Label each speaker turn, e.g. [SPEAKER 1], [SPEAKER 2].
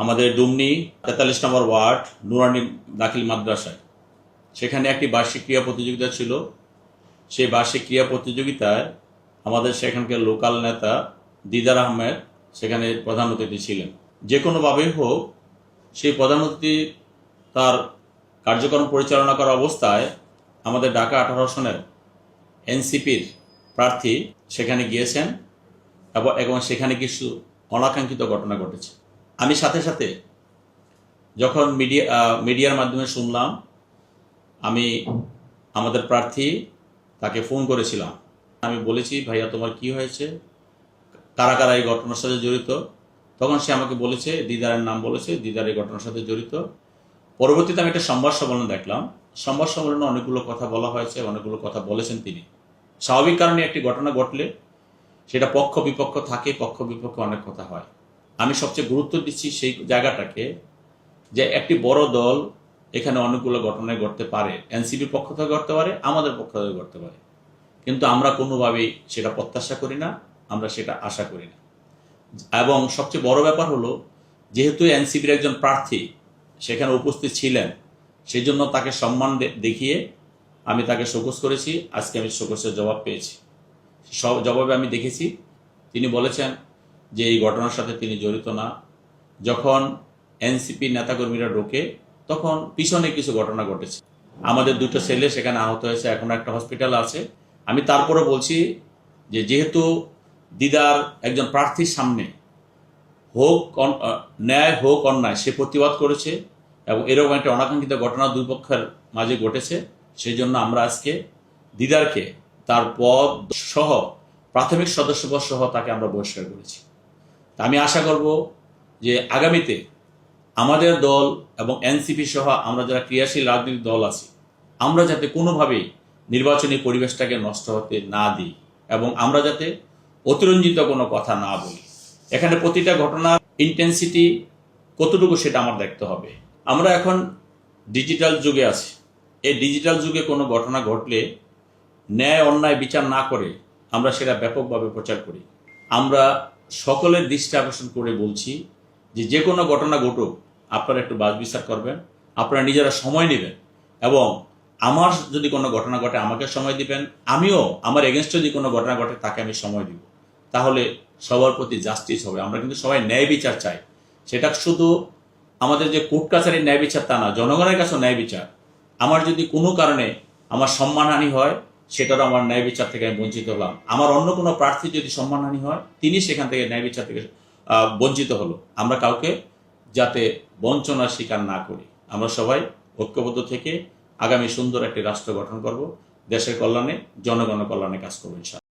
[SPEAKER 1] আমাদের ডুমনি 43 নম্বর ওয়ার্ড নুরানি দাখিল মাদ্রাসায় সেখানে একটি বার্ষিক ক্রীড়া প্রতিযোগিতা ছিল। সেই বার্ষিক ক্রীড়া প্রতিযোগিতায় আমাদের সেখানকার লোকাল নেতা দিদার আহমেদ সেখানে প্রধান অতিথি ছিলেন। যে কোনোভাবেই হোক সেই প্রধান অতিথি তার কার্যক্রম পরিচালনা করা অবস্থায় আমাদের ঢাকা 18 আসনের এনসিপির প্রার্থী সেখানে গিয়েছেন এবং সেখানে কিছু অনাকাঙ্ক্ষিত ঘটনা ঘটেছে। আমি সাথে সাথে যখন মিডিয়ার মাধ্যমে শুনলাম, আমি আমাদের প্রার্থী তাকে ফোন করেছিলাম। আমি বলেছি, ভাইয়া তোমার কি হয়েছে, কারা কারা এই ঘটনার সাথে জড়িত। তখন সে আমাকে বলেছে, দিদারের নাম বলেছে, দিদার এই ঘটনার সাথে জড়িত। পরবর্তীতে আমি একটা সংবাদ সম্মেলন দেখলাম। সংবাদ সম্মেলনে অনেকগুলো কথা বলা হয়েছে, অনেকগুলো কথা বলেছেন তিনি। স্বাভাবিক কারণে একটি ঘটনা ঘটলে সেটা পক্ষ বিপক্ষ থাকে, পক্ষ বিপক্ষে অনেক কথা হয়। আমি সবচেয়ে গুরুত্ব দিচ্ছি সেই জায়গাটাকে, যে একটি বড় দল এখানে অনেকগুলো ঘটনায় ঘটতে পারে, এনসিপির পক্ষ থেকে ঘটতে পারে, আমাদের পক্ষ থেকে ঘটতে পারে, কিন্তু আমরা কোনোভাবেই সেটা প্রত্যাশা করি না, আমরা সেটা আশা করি না। এবং সবচেয়ে বড় ব্যাপার হলো, যেহেতু এনসিপির একজন প্রার্থী সেখানে উপস্থিত ছিলেন, সেই জন্য তাকে সম্মান দেখিয়ে আমি তাকে শোকজ করেছি। আজকে আমি শোকজের জবাব পেয়েছি। সব জবাবে আমি দেখেছি তিনি বলেছেন যে এই ঘটনার সাথে তিনি জড়িত না। যখন এনসিপি নেতাকর্মীরা ঢোকে তখন পিছনে কিছু ঘটনা ঘটেছে। আমাদের দুটো ছেলে সেখানে আহত হয়েছে, এখন একটা হসপিটাল আছে। আমি তারপরে বলছি যে যেহেতু দিদার একজন প্রার্থীর সামনে হোক ন্যায় হোক অন্যায় সে প্রতিবাদ করেছে এবং এরকম একটা অনাকাঙ্ক্ষিত ঘটনা দুই পক্ষের মাঝে ঘটেছে, সেই জন্য আমরা আজকে দিদারকে তার পদ সহ প্রাথমিক সদস্যপদ সহ তাকে আমরা বহিষ্কার করেছি। তা আমি আশা করব যে আগামীতে আমাদের দল এবং এনসিপি সহ আমরা যারা ক্রিয়াশীল রাজনৈতিক দল আছি, আমরা যাতে কোনোভাবেই নির্বাচনী পরিবেশটাকে নষ্ট হতে না দিই এবং আমরা যাতে অতিরঞ্জিত কোনো কথা না বলি। এখানে প্রতিটা ঘটনার ইন্টেন্সিটি কতটুকু সেটা আমার দেখতে হবে। আমরা এখন ডিজিটাল যুগে আছি। এই ডিজিটাল যুগে কোনো ঘটনা ঘটলে ন্যায় অন্যায় বিচার না করে আমরা সেটা ব্যাপকভাবে প্রচার করি। আমরা সকলের দৃষ্টি আকর্ষণ করে বলছি যে কোনো ঘটনা ঘটুক, আপনারা একটু বাছ বিচার করবেন, আপনারা নিজেরা সময় নেবেন এবং আমার যদি কোনো ঘটনা ঘটে আমাকে সময় দিবেন, আমিও আমার এগেনস্টে যদি কোনো ঘটনা ঘটে তাকে আমি সময় দিব। তাহলে সবার প্রতি জাস্টিস হবে। আমরা কিন্তু সবাই ন্যায় বিচার চাই। সেটা শুধু আমাদের যে কোর্ট কাছারির ন্যায় বিচার তা না, জনগণের কাছেও ন্যায় বিচার। আমার যদি কোনো কারণে আমার সম্মানহানি হয়, সেটারও আমার ন্যায় বিচার থেকে আমি বঞ্চিত হলাম। আমার অন্য কোনো প্রার্থী যদি সম্মানহানি হয়, তিনি সেখান থেকে ন্যায় বিচার থেকে বঞ্চিত হলো। আমরা কাউকে যাতে বঞ্চনার শিকার না করি। আমরা সবাই ঐক্যবদ্ধ থেকে আগামী সুন্দর একটি রাষ্ট্র গঠন করব, দেশের কল্যাণে, জনগণের কল্যাণে কাজ করবো ইনশাআল্লাহ।